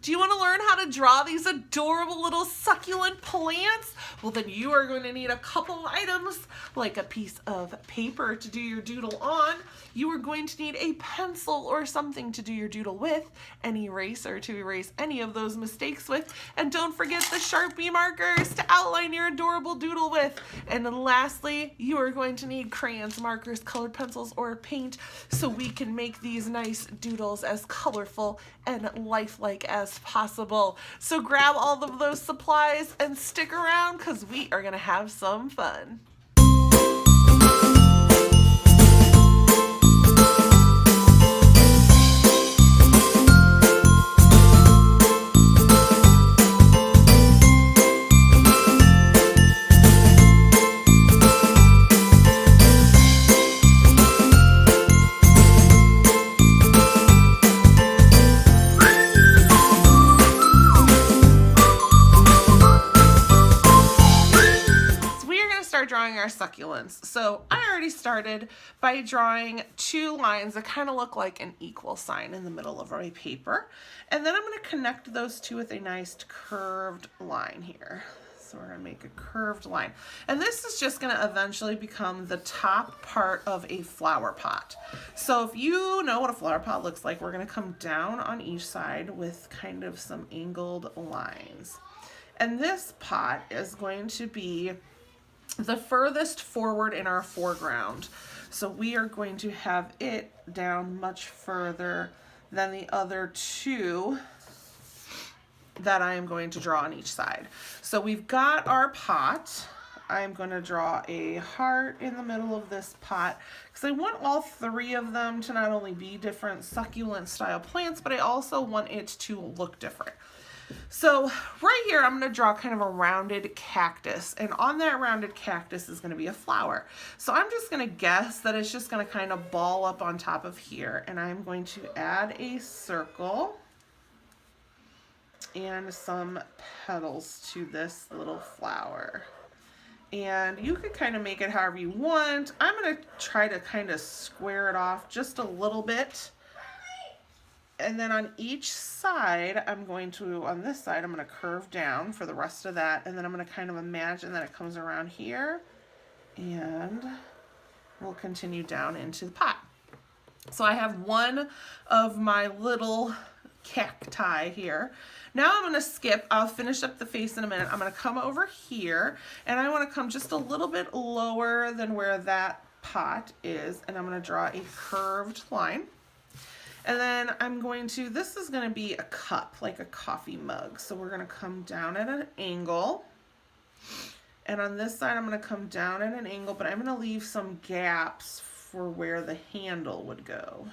Do you want to learn how to draw these adorable little succulent plants? Well, then you are going to need a couple items, like a piece of paper to do your doodle on. You are going to need a pencil or something to do your doodle with, an eraser to erase any of those mistakes with, and don't forget the Sharpie markers to outline your adorable doodle with. And then lastly, you are going to need crayons, markers, colored pencils, or paint so we can make these nice doodles as colorful and lifelike as possible. So grab all of those supplies and stick around because we are going to have some fun. Drawing our succulents. So I already started by drawing two lines that kind of look like an equal sign in the middle of my paper. And then I'm going to connect those two with a nice curved line here. So we're going to make a curved line. And this is just going to eventually become the top part of a flower pot. So if you know what a flower pot looks like, we're going to come down on each side with kind of some angled lines. And this pot is going to be the furthest forward in our foreground. So we are going to have it down much further than the other two that I am going to draw on each side. So we've got our pot. I'm going to draw a heart in the middle of this pot because I want all three of them to not only be different succulent style plants, but I also want it to look different. So right here, I'm going to draw kind of a rounded cactus, and on that rounded cactus is going to be a flower. So I'm just going to guess that it's just going to kind of ball up on top of here, and I'm going to add a circle and some petals to this little flower. And you could kind of make it however you want. I'm going to try to kind of square it off just a little bit. And then on each side, on this side, I'm going to curve down for the rest of that. And then I'm going to kind of imagine that it comes around here and we'll continue down into the pot. So I have one of my little cacti here. Now I'm going to skip. I'll finish up the face in a minute. I'm going to come over here and I want to come just a little bit lower than where that pot is. And I'm going to draw a curved line. And then this is going to be a cup, like a coffee mug. So we're going to come down at an angle. And on this side, I'm going to come down at an angle, but I'm going to leave some gaps for where the handle would go.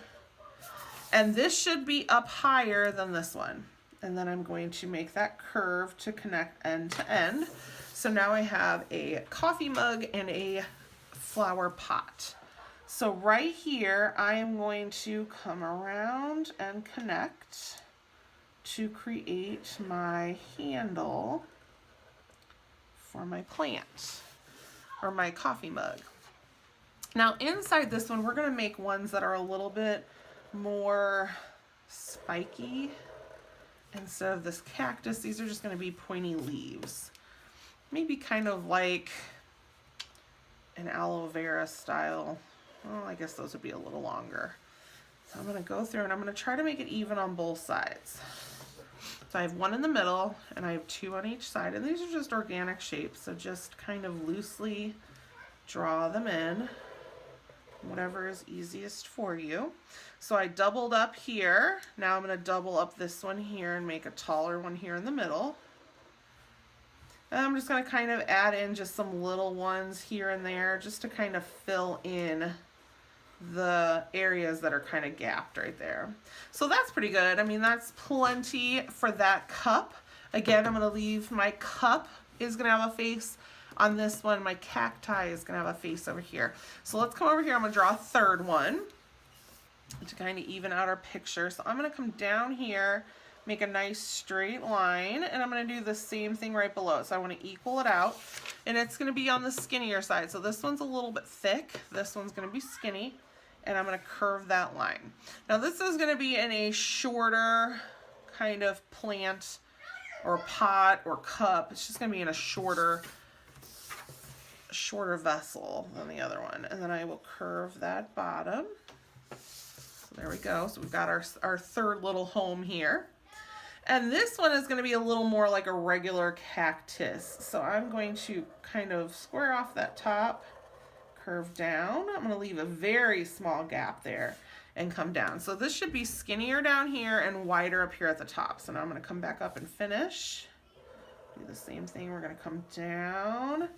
And this should be up higher than this one. And then I'm going to make that curve to connect end to end. So now I have a coffee mug and a flower pot. So right here, I am going to come around and connect to create my handle for my plant or my coffee mug. Now inside this one, we're going to make ones that are a little bit more spiky. Instead of this cactus, these are just going to be pointy leaves. Maybe kind of like an aloe vera style. Well, I guess those would be a little longer. So I'm going to go through and I'm going to try to make it even on both sides. So I have one in the middle and I have two on each side. And these are just organic shapes. So just kind of loosely draw them in. Whatever is easiest for you. So I doubled up here. Now I'm going to double up this one here and make a taller one here in the middle. And I'm just going to kind of add in just some little ones here and there just to kind of fill in the areas that are kind of gapped right there. So that's pretty good. I mean, that's plenty for that cup. Again, I'm going to leave my cup is going to have a face on this one. My cacti is going to have a face over here. So let's come over here. I'm going to draw a third one to kind of even out our picture. So I'm going to come down here, make a nice straight line, and I'm going to do the same thing right below it. So I want to equal it out, and it's going to be on the skinnier side. So this one's a little bit thick. This one's going to be skinny, and I'm going to curve that line. Now this is going to be in a shorter kind of plant or pot or cup. It's just going to be in a shorter vessel than the other one. And then I will curve that bottom. So there we go. So we've got our third little home here. And this one is going to be a little more like a regular cactus. So I'm going to kind of square off that top, curve down. I'm going to leave a very small gap there and come down. So this should be skinnier down here and wider up here at the top. So now I'm going to come back up and finish. Do the same thing. We're going to come down.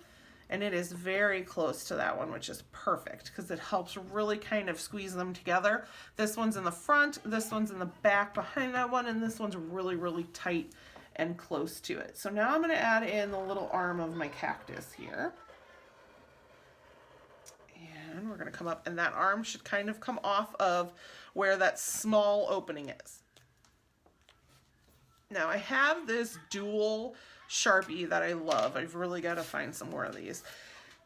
And it is very close to that one, which is perfect because it helps really kind of squeeze them together. This one's in the front, this one's in the back behind that one, and this one's really, really tight and close to it. So now I'm going to add in the little arm of my cactus here. And we're going to come up, and that arm should kind of come off of where that small opening is. Now I have this dual Sharpie that I love. I've really got to find some more of these.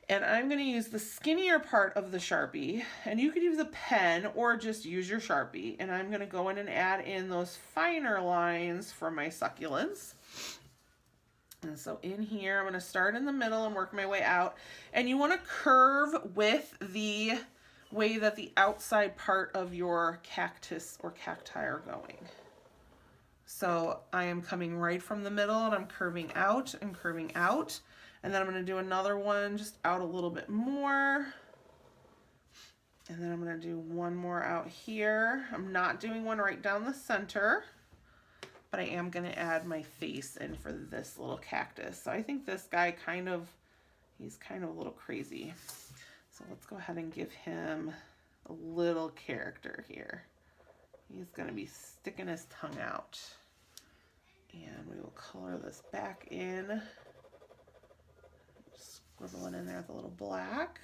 And I'm going to use the skinnier part of the Sharpie, and you could use a pen or just use your Sharpie. And I'm going to go in and add in those finer lines for my succulents. And so in here, I'm going to start in the middle and work my way out. And you want to curve with the way that the outside part of your cactus or cacti are going. So I am coming right from the middle and I'm curving out and curving out. And then I'm going to do another one just out a little bit more. And then I'm going to do one more out here. I'm not doing one right down the center, but I am going to add my face in for this little cactus. So I think this guy he's kind of a little crazy. So let's go ahead and give him a little character here. He's going to be sticking his tongue out. And we will color this back in. Scribble it in there with a little black.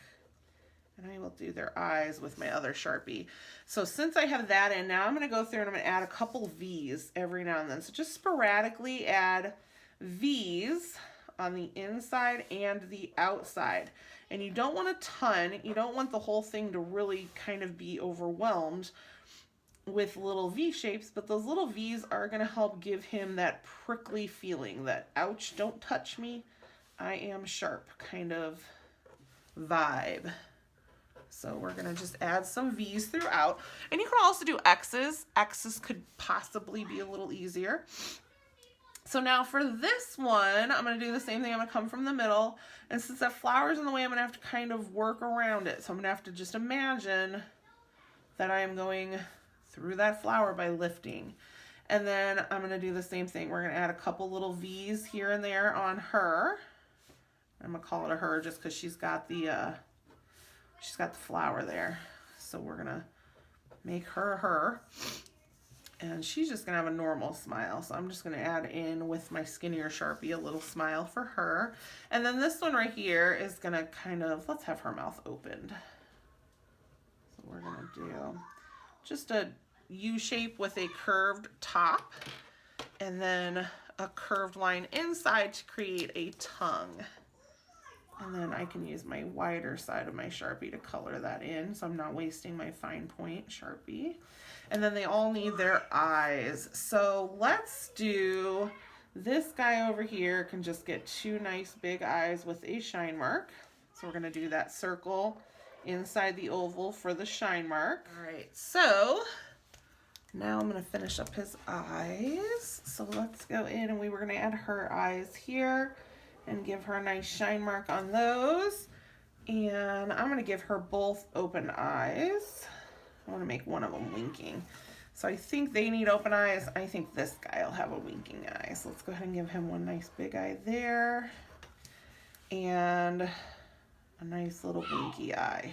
And I will do their eyes with my other Sharpie. So since I have that in, now I'm going to go through and I'm going to add a couple V's every now and then. So just sporadically add V's on the inside and the outside. And you don't want a ton. You don't want the whole thing to really kind of be overwhelmed with little V shapes, but those little V's are going to help give him that prickly feeling, that ouch, don't touch me, I am sharp kind of vibe. So we're going to just add some V's throughout. And you can also do X's. X's could possibly be a little easier. So now for this one, I'm going to do the same thing. I'm going to come from the middle. And since that flower's in the way, I'm going to have to kind of work around it. So I'm going to have to just imagine that I am going through that flower by lifting. And then I'm going to do the same thing. We're going to add a couple little V's here and there on her. I'm going to call it a her just because she's got the flower there. So we're going to make her her. And she's just going to have a normal smile. So I'm just going to add in with my skinnier Sharpie a little smile for her. And then this one right here is going to kind of, let's have her mouth opened. So we're going to do just a U shape with a curved top and then a curved line inside to create a tongue. And then I can use my wider side of my Sharpie to color that in so I'm not wasting my fine point Sharpie. And then they all need their eyes. So let's do this guy over here can just get two nice big eyes with a shine mark. So we're going to do that circle inside the oval for the shine mark. All right, so now I'm going to finish up his eyes. So let's go in and we were going to add her eyes here and give her a nice shine mark on those. And I'm going to give her both open eyes. I want to make one of them winking. So I think they need open eyes. I think this guy will have a winking eye. So let's go ahead and give him one nice big eye there. And a nice little winky eye.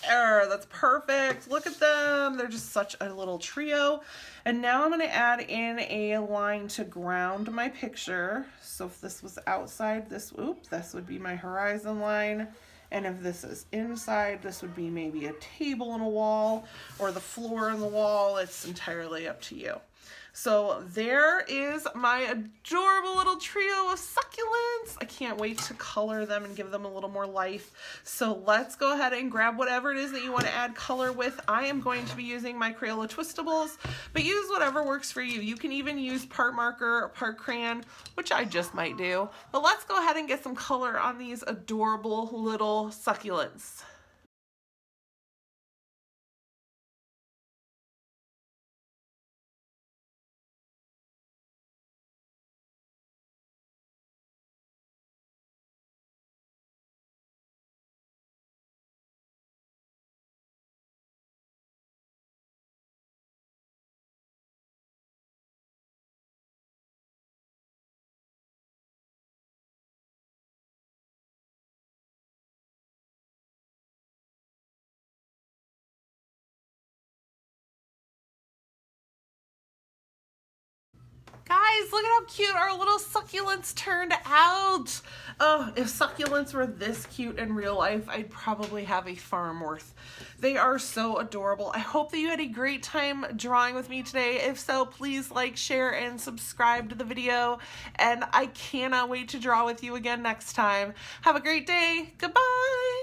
There, that's perfect. Look at them. They're just such a little trio. And now I'm going to add in a line to ground my picture. So if this was outside, this would be my horizon line. And if this is inside, this would be maybe a table in a wall or the floor in the wall. It's entirely up to you. So there is my adorable little trio of succulents. I can't wait to color them and give them a little more life. So let's go ahead and grab whatever it is that you want to add color with. I am going to be using my Crayola Twistables, but use whatever works for you. You can even use part marker or part crayon, which I just might do. But let's go ahead and get some color on these adorable little succulents. Guys, look at how cute our little succulents turned out. Oh, if succulents were this cute in real life, I'd probably have a farm worth. They are so adorable. I hope that you had a great time drawing with me today. If so, please like, share, and subscribe to the video. And I cannot wait to draw with you again next time. Have a great day. Goodbye.